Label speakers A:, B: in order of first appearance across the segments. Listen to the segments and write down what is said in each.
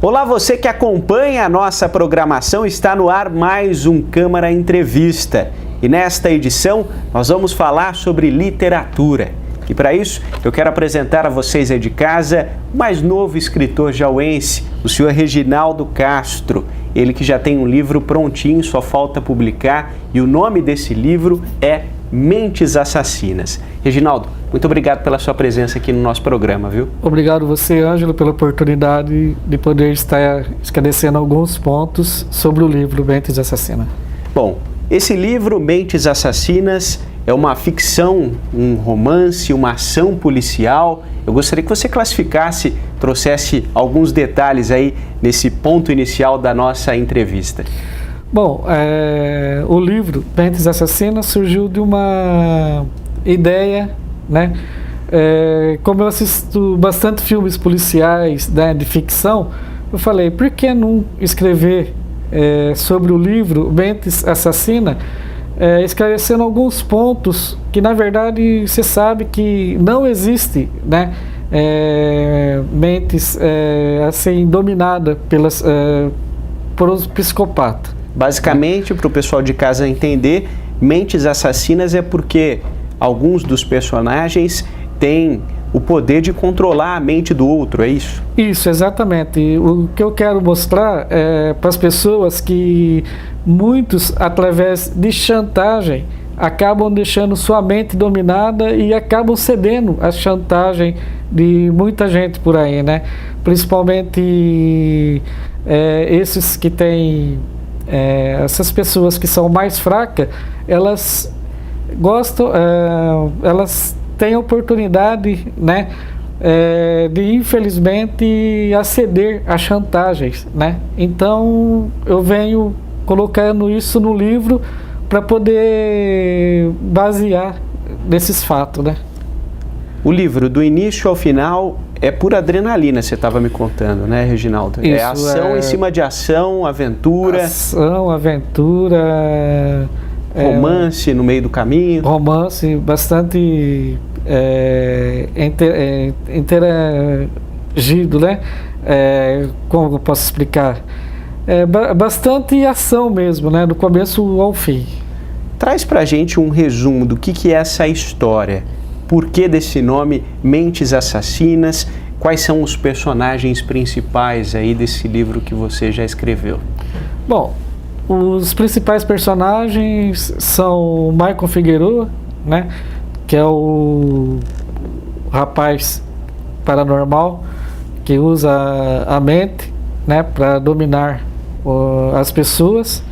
A: Olá, você que acompanha a nossa programação, está no ar mais um Câmara Entrevista. E nesta edição nós vamos falar sobre literatura. E para isso eu quero apresentar a vocês aí de casa o mais novo escritor jauense, o senhor Reginaldo Castro. Ele que já tem um livro prontinho, só falta publicar, e o nome desse livro é Mentes Assassinas. Reginaldo, muito obrigado pela sua presença aqui no nosso programa, viu?
B: Obrigado você, Ângelo, pela oportunidade de poder estar esclarecendo alguns pontos sobre o livro Mentes Assassinas.
A: Bom, esse livro, Mentes Assassinas, é uma ficção, um romance, uma ação policial. Eu gostaria que você classificasse, trouxesse alguns detalhes aí nesse ponto inicial da nossa entrevista.
B: Bom, o livro Mentes Assassinas surgiu de uma ideia, né? Como eu assisto bastante filmes policiais, né, de ficção, eu falei, por que não escrever sobre o livro Mentes Assassinas, esclarecendo alguns pontos que, na verdade, você sabe que não existe, né, mentes assim, dominada por os psicopatas.
A: Basicamente, para o pessoal de casa entender, Mentes Assassinas é porque alguns dos personagens têm o poder de controlar a mente do outro, é isso?
B: Isso, exatamente. O que eu quero mostrar para as pessoas que muitos, através de chantagem, acabam deixando sua mente dominada e acabam cedendo à chantagem de muita gente por aí, né? Principalmente esses que têm... essas pessoas que são mais fracas, elas gostam, elas têm a oportunidade, né, de infelizmente aceder a chantagens, né? Então eu venho colocando isso no livro para poder basear nesses fatos, né? O
A: livro, do início ao final, é pura adrenalina, você estava me contando, né, Reginaldo?
B: Isso,
A: ação em cima de ação, aventura.
B: Ação, aventura.
A: Romance no meio do caminho.
B: Romance, bastante interagido, né? Como eu posso explicar? Bastante ação mesmo, né? Do começo ao fim.
A: Traz pra gente um resumo do que é essa história. Por que desse nome Mentes Assassinas? Quais são os personagens principais aí desse livro que você já escreveu?
B: Bom, os principais personagens são o Michael Figueroa, né, que é o rapaz paranormal que usa a mente, né, para dominar as pessoas.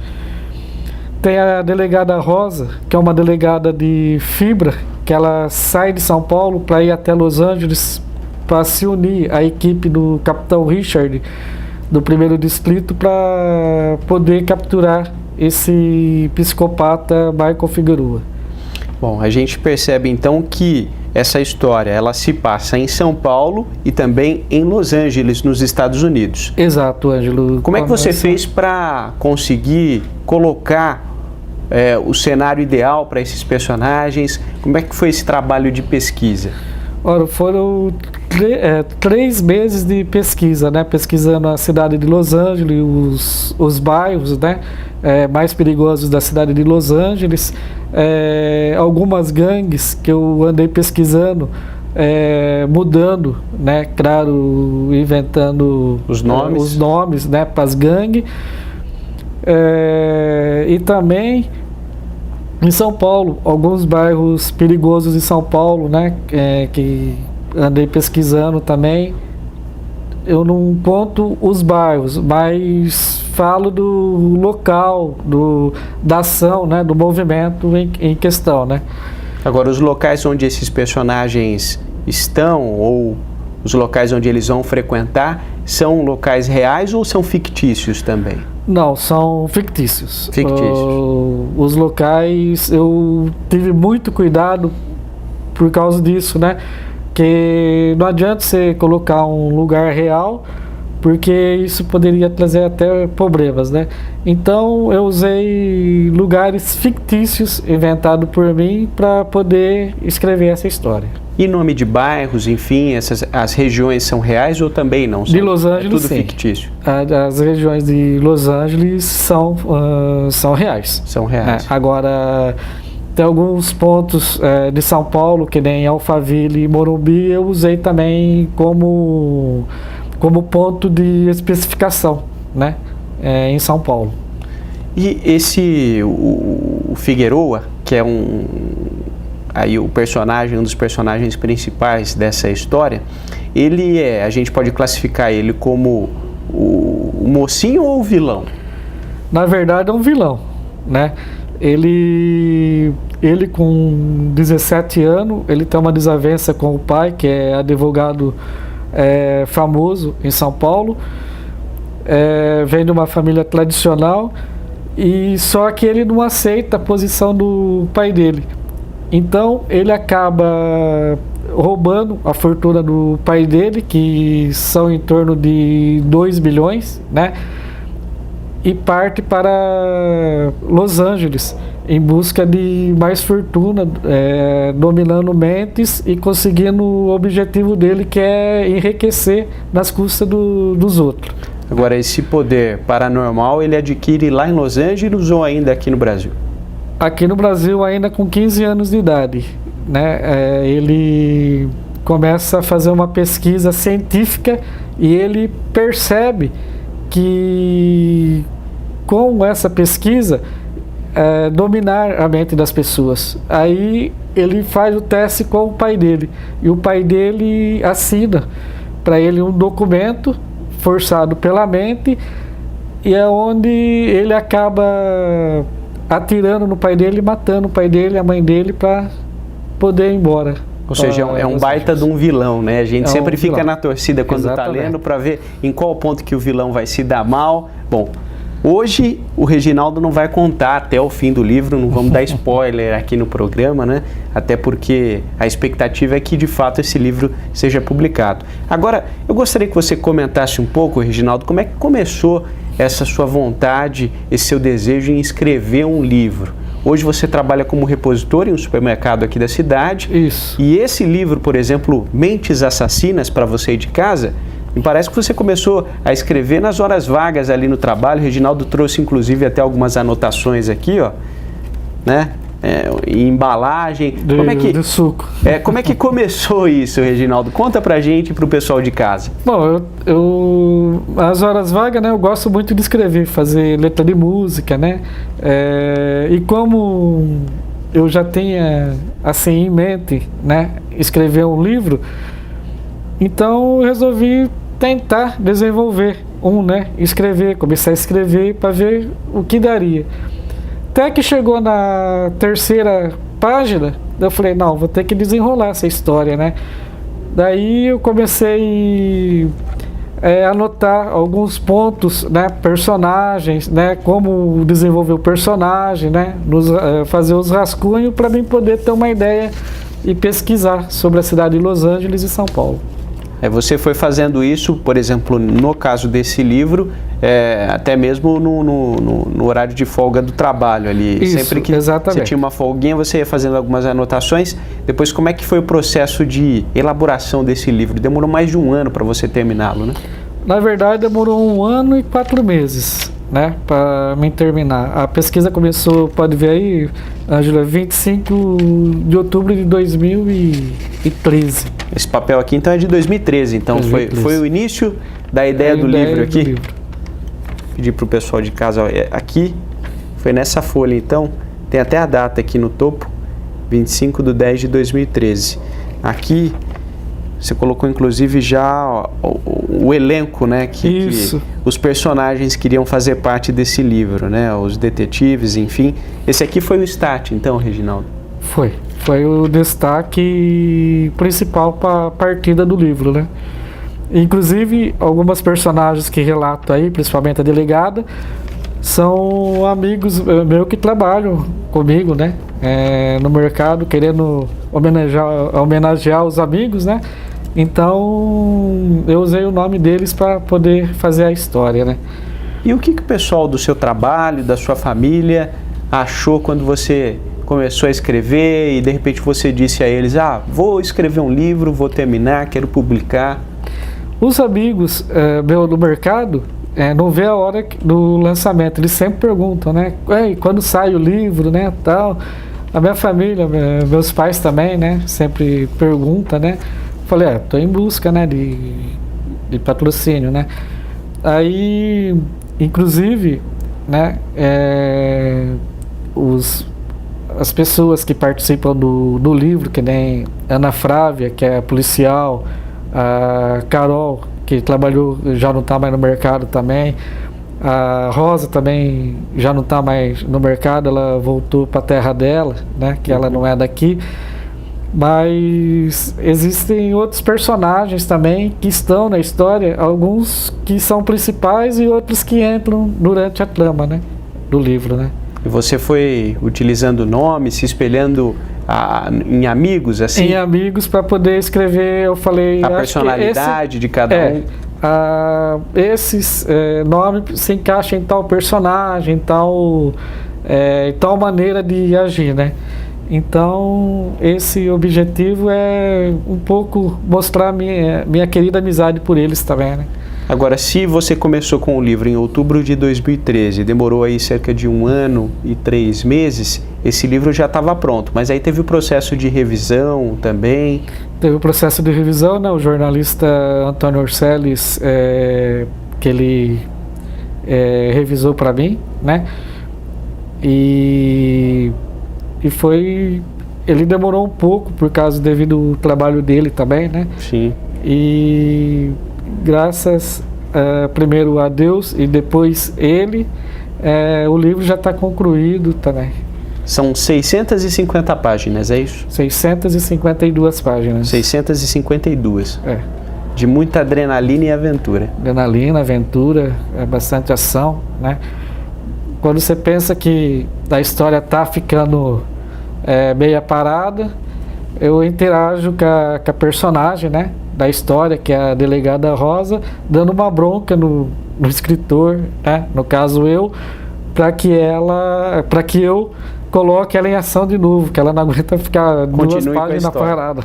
B: Tem a delegada Rosa, que é uma delegada de fibra, que ela sai de São Paulo para ir até Los Angeles para se unir à equipe do Capitão Richard, do 1º Distrito, para poder capturar esse psicopata Michael Figueroa.
A: Bom, a gente percebe então que essa história ela se passa em São Paulo e também em Los Angeles, nos Estados Unidos.
B: Exato, Ângelo.
A: Como é que você fez para conseguir colocar o cenário ideal para esses personagens? Como é que foi esse trabalho de pesquisa?
B: Ora, foram 3 meses de pesquisa, né? Pesquisando a cidade de Los Angeles, os bairros, né, mais perigosos da cidade de Los Angeles, algumas gangues que eu andei pesquisando, mudando, né? Claro, inventando os nomes, né, para as gangues. E também em São Paulo, alguns bairros perigosos de São Paulo, né, que andei pesquisando também. Eu não conto os bairros, mas falo do local, da ação, né, do movimento em questão, né.
A: Agora, os locais onde esses personagens estão, ou os locais onde eles vão frequentar, são locais reais ou são fictícios também?
B: Não, são fictícios.
A: Fictícios.
B: Os locais, eu tive muito cuidado por causa disso, né? Que não adianta você colocar um lugar real, porque isso poderia trazer até problemas, né? Então eu usei lugares fictícios inventados por mim para poder escrever essa história.
A: E nome de bairros, enfim, as regiões são reais ou também não?
B: De Los Angeles,
A: é tudo
B: sim.
A: fictício?
B: As regiões de Los Angeles são reais.
A: São reais.
B: Agora, tem alguns pontos de São Paulo, que nem Alphaville e Morumbi, eu usei também como ponto de especificação, né? Em São Paulo.
A: E o Figueroa, que é aí um dos personagens principais dessa história, a gente pode classificar ele como o mocinho ou o vilão?
B: Na verdade é um vilão, né? Ele com 17 anos, ele tem uma desavença com o pai, que é advogado famoso em São Paulo, vem de uma família tradicional, e só que ele não aceita a posição do pai dele. Então ele acaba roubando a fortuna do pai dele, que são em torno de 2 bilhões, né? E parte para Los Angeles em busca de mais fortuna, dominando mentes e conseguindo o objetivo dele, que é enriquecer nas custas dos outros.
A: Agora, esse poder paranormal ele adquire lá em Los Angeles ou ainda aqui no Brasil?
B: Aqui no Brasil, ainda com 15 anos de idade, né? Ele começa a fazer uma pesquisa científica e ele percebe que com essa pesquisa dominar a mente das pessoas. Aí ele faz o teste com o pai dele e o pai dele assina para ele um documento forçado pela mente, e é onde ele acaba atirando no pai dele, matando o pai dele, a mãe dele, para poder ir embora.
A: Ou seja, é um baita de um vilão, né? A gente sempre fica na torcida quando está lendo para ver em qual ponto que o vilão vai se dar mal. Bom, hoje o Reginaldo não vai contar até o fim do livro, não vamos dar spoiler aqui no programa, né? Até porque a expectativa é que de fato esse livro seja publicado. Agora, eu gostaria que você comentasse um pouco, Reginaldo, como é que começou essa sua vontade, esse seu desejo em escrever um livro. Hoje você trabalha como repositor em um supermercado aqui da cidade.
B: Isso.
A: E esse livro, por exemplo, Mentes Assassinas, para você ir de casa, me parece que você começou a escrever nas horas vagas ali no trabalho. O Reginaldo trouxe, inclusive, até algumas anotações aqui, ó, né? Em embalagem.
B: De suco.
A: Como é que começou isso, Reginaldo? Conta pra gente e pro pessoal de casa.
B: Bom, as horas vagas, né, eu gosto muito de escrever, fazer letra de música, né? E como eu já tinha, assim, em mente, né, escrever um livro, então eu resolvi tentar desenvolver né? Comecei a escrever para ver o que daria. Até que chegou na terceira página, eu falei, não, vou ter que desenrolar essa história, né? Daí eu comecei a anotar alguns pontos, né? Personagens, né? Como desenvolver o personagem, né? Fazer os rascunhos para mim poder ter uma ideia e pesquisar sobre a cidade de Los Angeles e São Paulo.
A: Você foi fazendo isso, por exemplo, no caso desse livro, até mesmo no horário de folga do trabalho ali.
B: Isso,
A: sempre que
B: exatamente.
A: Você tinha uma folguinha, você ia fazendo algumas anotações. Depois, como é que foi o processo de elaboração desse livro? Demorou mais de 1 ano para você terminá-lo, né?
B: Na verdade, demorou 1 ano e 4 meses, né, para mim terminar. A pesquisa começou, pode ver aí, Ângela, 25 de outubro de 2013.
A: Esse papel aqui, então, é de 2013. Então, 2013. Foi o início da ideia do livro aqui? Pedir para o pessoal de casa, ó, aqui, foi nessa folha, então, tem até a data aqui no topo, 25/10/2013. Aqui, você colocou, inclusive, já o elenco, né, que os personagens queriam fazer parte desse livro, né, os detetives, enfim. Esse aqui foi o start, então, Reginaldo?
B: Foi o destaque principal para a partida do livro, né? Inclusive, algumas personagens que relato aí, principalmente a delegada, são amigos meus que trabalham comigo, né? No mercado, querendo homenagear os amigos, né? Então, eu usei o nome deles para poder fazer a história, né?
A: E o que o pessoal do seu trabalho, da sua família, achou quando você começou a escrever e de repente você disse a eles, vou escrever um livro, vou terminar, quero publicar?
B: Os amigos meu do mercado não vê a hora do lançamento, eles sempre perguntam, né? Quando sai o livro, né, tal. A minha família, meus pais também, né, sempre perguntam, né? Falei, tô em busca, né, de patrocínio, né? Aí, inclusive, né, as pessoas que participam do livro, que nem Ana Frávia, que é policial, a Carol, que trabalhou, já não está mais no mercado também, a Rosa também já não está mais no mercado, ela voltou para a terra dela, né, que ela não é daqui. Mas existem outros personagens também que estão na história, alguns que são principais e outros que entram durante a trama, né, do livro, né.
A: E você foi utilizando nomes, se espelhando em amigos, assim?
B: Em amigos, para poder escrever, eu falei...
A: A personalidade de cada um?
B: Esses nomes se encaixam em tal personagem, tal maneira de agir, né. Então, esse objetivo é um pouco mostrar minha querida amizade por eles também, né?
A: Agora, se você começou com o livro em outubro de 2013, demorou aí cerca de 1 ano e 3 meses, esse livro já estava pronto, mas aí teve o processo de revisão também?
B: Teve o processo de revisão, né? O jornalista Antônio Orceles, que ele revisou para mim, né? E ele demorou um pouco por causa devido ao trabalho dele também, né?
A: Sim.
B: E graças primeiro a Deus e depois ele, o livro já está concluído também.
A: São 650 páginas, é isso?
B: 652 páginas.
A: 652.
B: É.
A: De muita adrenalina e aventura.
B: Adrenalina, aventura, bastante ação, né? Quando você pensa que a história está ficando meia parada, eu interajo com a personagem, né, da história, que é a delegada Rosa, dando uma bronca no escritor, né, no caso eu, para que eu coloque ela em ação de novo, que ela não aguenta ficar 2 páginas parada.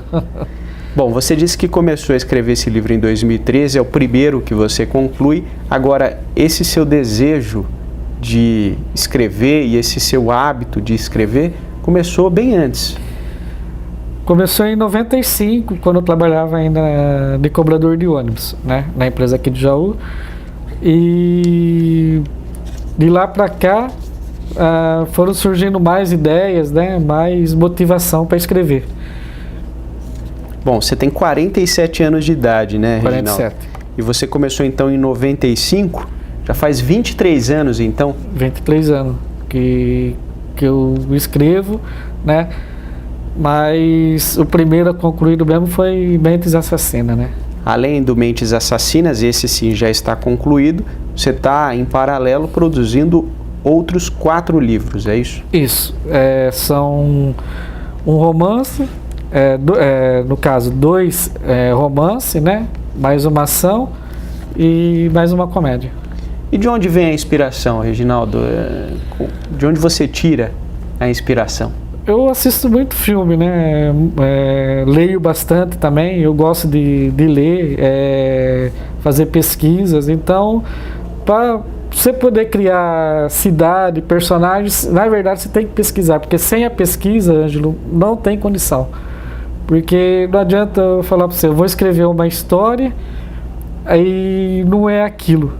A: Bom, você disse que começou a escrever esse livro em 2013, é o primeiro que você conclui. Agora, esse seu desejo de escrever e esse seu hábito de escrever começou bem antes.
B: Começou em 95, quando eu trabalhava ainda de cobrador de ônibus, né, na empresa aqui de Jaú. E de lá para cá foram surgindo mais ideias, né, mais motivação para escrever.
A: Bom, você tem 47 anos de idade, né, Reginaldo?
B: 47.
A: E você começou então em 95, já faz 23 anos então?
B: 23 anos que eu escrevo, né? Mas o primeiro a concluído mesmo foi Mentes Assassinas, né?
A: Além do Mentes Assassinas, esse sim já está concluído, você está em paralelo produzindo outros 4 livros, é isso?
B: Isso, são um romance, no caso 2 romances, né? Mais uma ação e mais uma comédia.
A: E de onde vem a inspiração, Reginaldo? De onde você tira a inspiração?
B: Eu assisto muito filme, né? Leio bastante também, eu gosto de ler, fazer pesquisas. Então, para você poder criar cidade, personagens, na verdade você tem que pesquisar, porque sem a pesquisa, Ângelo, não tem condição. Porque não adianta eu falar para você, eu vou escrever uma história, aí não é aquilo.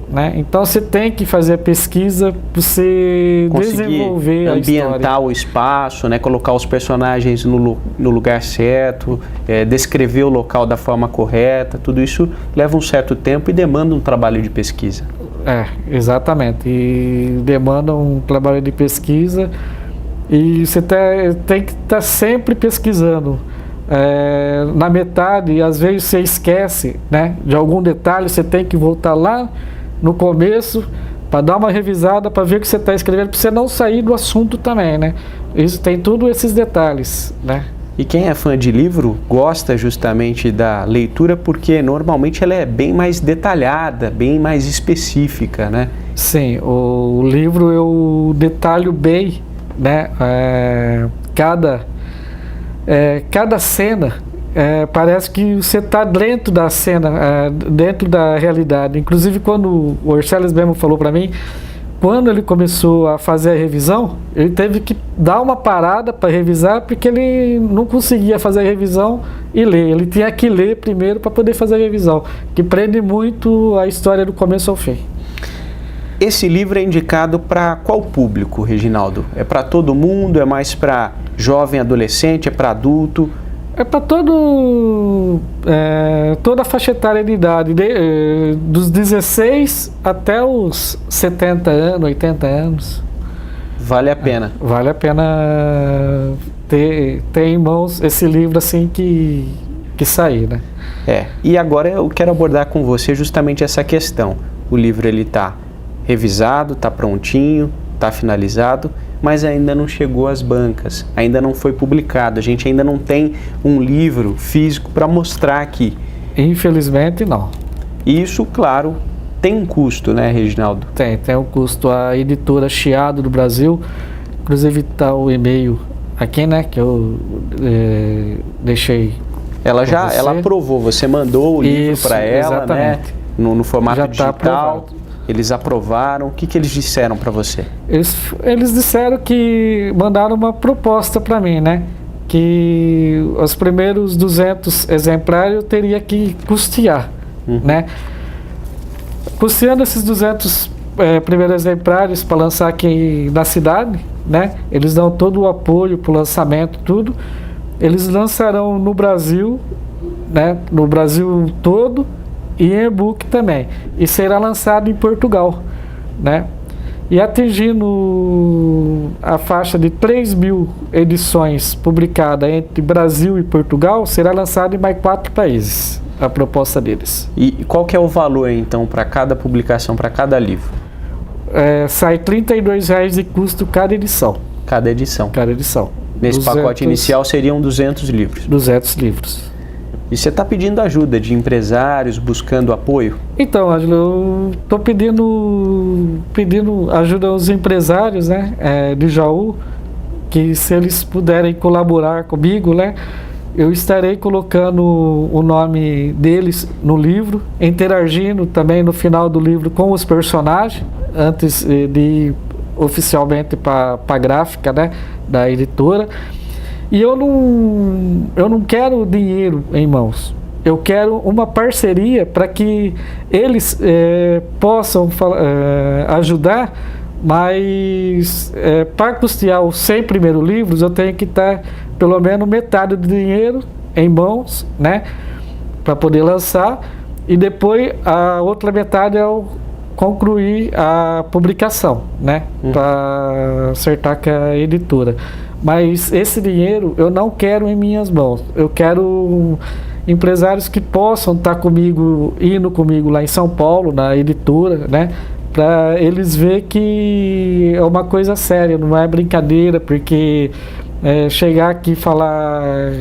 B: Né? Então você tem que fazer a pesquisa para você desenvolver a história.
A: Ambientar o espaço, né? Colocar os personagens no lugar certo, descrever o local da forma correta, tudo isso leva um certo tempo e demanda um trabalho de pesquisa.
B: Exatamente, e demanda um trabalho de pesquisa e você tem que estar sempre pesquisando. Na metade, às vezes você esquece, né, de algum detalhe, você tem que voltar lá no começo para dar uma revisada, para ver o que você está escrevendo, para você não sair do assunto também, né? Isso tem tudo esses detalhes, né?
A: E quem é fã de livro gosta justamente da leitura porque normalmente ela é bem mais detalhada, bem mais específica, né?
B: Sim, o livro eu detalho bem né? Cada cena parece que você está dentro da cena, dentro da realidade. Inclusive, quando o Orceles mesmo falou para mim, quando ele começou a fazer a revisão, ele teve que dar uma parada para revisar, porque ele não conseguia fazer a revisão e ler. Ele tinha que ler primeiro para poder fazer a revisão, que prende muito a história do começo ao fim.
A: Esse livro é indicado para qual público, Reginaldo? É para todo mundo? É mais para jovem, adolescente? É para adulto?
B: É para toda a faixa etária de idade, dos 16 até os 70 anos, 80 anos.
A: Vale a pena.
B: Vale a pena ter em mãos esse livro assim que sair, né?
A: E agora eu quero abordar com você justamente essa questão. O livro ele está revisado, está prontinho, está finalizado, mas ainda não chegou às bancas, ainda não foi publicado, a gente ainda não tem um livro físico para mostrar aqui.
B: Infelizmente não.
A: E isso, claro, tem um custo, né, Reginaldo?
B: Tem um custo. A editora Chiado do Brasil, inclusive está o e-mail aqui, né, que eu deixei.
A: Ela aprovou, você mandou o livro para ela,
B: exatamente,
A: né, no formato
B: já
A: digital.
B: Tá aprovado.
A: Eles aprovaram. O que eles disseram para você?
B: Eles disseram que mandaram uma proposta para mim, né? Que os primeiros 200 exemplares eu teria que custear, né? Custeando esses 200 primeiros exemplares para lançar aqui na cidade, né? Eles dão todo o apoio para o lançamento, tudo. Eles lançarão no Brasil, né? No Brasil todo. E e-book também, e será lançado em Portugal, né? E atingindo a faixa de 3.000 edições publicadas entre Brasil e Portugal, será lançado em mais 4 países, a proposta deles.
A: E qual que é o valor, então, para cada publicação, para cada livro?
B: Sai R$ 32,00 de custo cada edição.
A: Cada edição?
B: Cada edição.
A: Nesse pacote inicial seriam 200 livros?
B: 200 livros.
A: E você está pedindo ajuda de empresários, buscando apoio?
B: Então, Ângelo, eu estou pedindo ajuda aos empresários, né, de Jaú, que se eles puderem colaborar comigo, né, eu estarei colocando o nome deles no livro, interagindo também no final do livro com os personagens, antes de ir oficialmente para a gráfica, né, da editora. E eu não quero dinheiro em mãos. Eu quero uma parceria para que eles possam ajudar, mas para custear os 100 primeiros livros eu tenho que estar pelo menos metade do dinheiro em mãos, né, para poder lançar, e depois a outra metade eu concluir a publicação, né, para acertar com a editora. Mas esse dinheiro eu não quero em minhas mãos. Eu quero empresários que possam estar comigo, indo comigo lá em São Paulo, na editora, né? Para eles verem que é uma coisa séria, não é brincadeira, porque chegar aqui e falar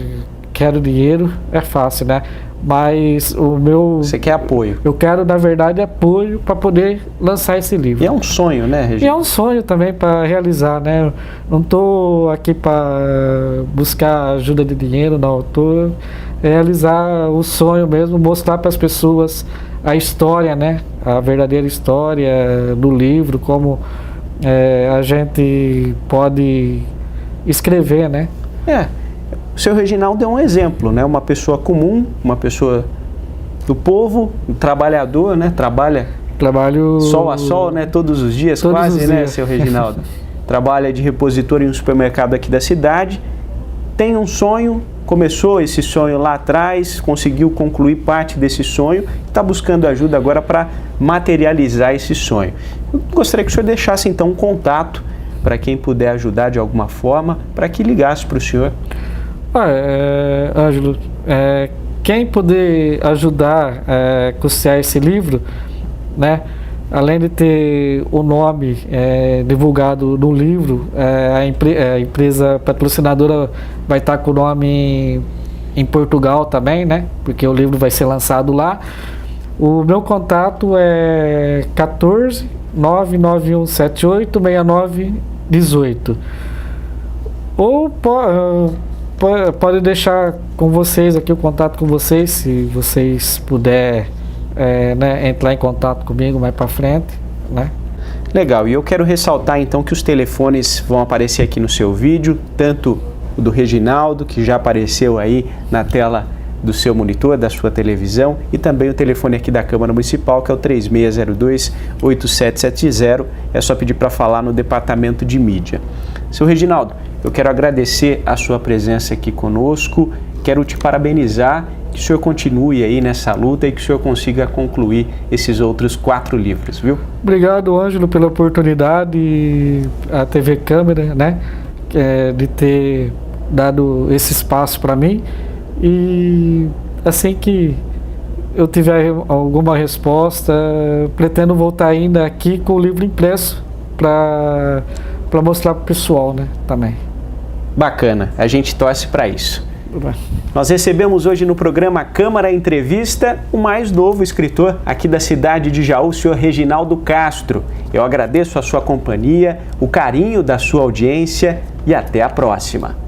B: quero dinheiro é fácil, né? Mas o meu...
A: Você quer apoio?
B: Eu quero, na verdade, apoio para poder lançar esse livro.
A: E é um sonho, né, Regina?
B: E é um sonho também para realizar, né? Não estou aqui para buscar ajuda de dinheiro, não. Estou realizar o sonho mesmo, mostrar para as pessoas a história, né? A verdadeira história do livro, como a gente pode escrever, né?
A: O seu Reginaldo é um exemplo, né? Uma pessoa comum, uma pessoa do povo, um trabalhador, né?
B: Trabalho
A: sol a sol, né? Todos os dias, né, seu Reginaldo? Trabalha de repositor em um supermercado aqui da cidade, tem um sonho, começou esse sonho lá atrás, conseguiu concluir parte desse sonho, está buscando ajuda agora para materializar esse sonho. Eu gostaria que o senhor deixasse então um contato para quem puder ajudar de alguma forma, para que ligasse para o senhor.
B: Ângelo, quem puder ajudar a custear esse livro, né, além de ter o nome divulgado no livro, a empresa patrocinadora vai estar com o nome em Portugal também, né, porque o livro vai ser lançado lá. O meu contato é 14 99178 6918. Ou pode deixar com vocês aqui o contato com vocês, se vocês puderem né, entrar em contato comigo mais para frente, né?
A: Legal, e eu quero ressaltar então que os telefones vão aparecer aqui no seu vídeo, tanto o do Reginaldo, que já apareceu aí na tela do seu monitor, da sua televisão, e também o telefone aqui da Câmara Municipal, que é o 3602-8770, é só pedir para falar no departamento de mídia. Seu Reginaldo, eu quero agradecer a sua presença aqui conosco, quero te parabenizar, que o senhor continue aí nessa luta e que o senhor consiga concluir esses outros 4 livros, viu?
B: Obrigado, Ângelo, pela oportunidade, a TV Câmara, né, de ter dado esse espaço para mim, e assim que eu tiver alguma resposta, pretendo voltar ainda aqui com o livro impresso para mostrar para o pessoal, né, também.
A: Bacana, a gente torce para isso. Nós recebemos hoje no programa Câmara Entrevista o mais novo escritor aqui da cidade de Jaú, o senhor Reginaldo Castro. Eu agradeço a sua companhia, o carinho da sua audiência e até a próxima.